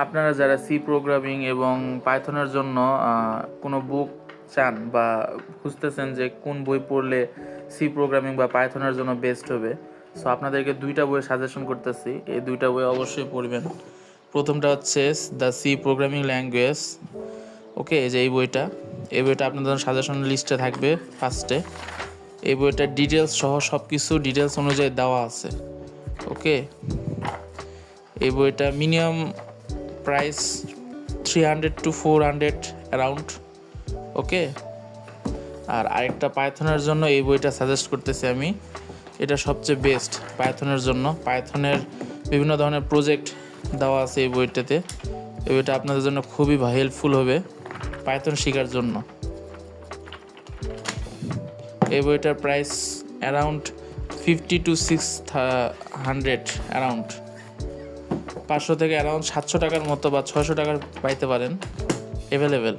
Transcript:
আপনারা যারা C programming এবং পাইথনের জন্য কোনো বুক চান বা খুঁজতেছেন যে কোন বই পড়লে সি প্রোগ্রামিং বা পাইথনের জন্য বেস্ট হবে, সো আপনাদেরকে দুইটা বই সাজেশন করতেছি। এই দুইটা বই অবশ্যই পড়বেন। প্রথমটা হচ্ছে দ্য সি প্রোগ্রামিং ল্যাঙ্গুয়েজ। ওকে, এই যে এই বইটা আপনাদের সাজেশন লিস্টে থাকবে ফার্স্টে। এই বইটার ডিটেলস সহ সব কিছু ডিটেলস অনুযায়ী দেওয়া আছে। ওকে, এই বইটা মিনিমাম প্রাইস 300 to 400 অ্যারাউন্ড। ওকে, আর আরেকটা পাইথনের জন্য এই বইটা সাজেস্ট করতেছি আমি। এটা সবচেয়ে বেস্ট পাইথনের জন্য। পাইথনের বিভিন্ন ধরনের প্রজেক্ট দেওয়া আছে এই বইটাতে। এই বইটা আপনাদের জন্য খুবই হেল্পফুল হবে পাইথন শেখার জন্য। এই বইটার প্রাইস অ্যারাউন্ড 50 to 600 অ্যারাউন্ড 500 থেকে অ্যারাউন্ড 700 টাকার মতো বা 600 টাকার পাইতে পারেন অ্যাভেলেবেল।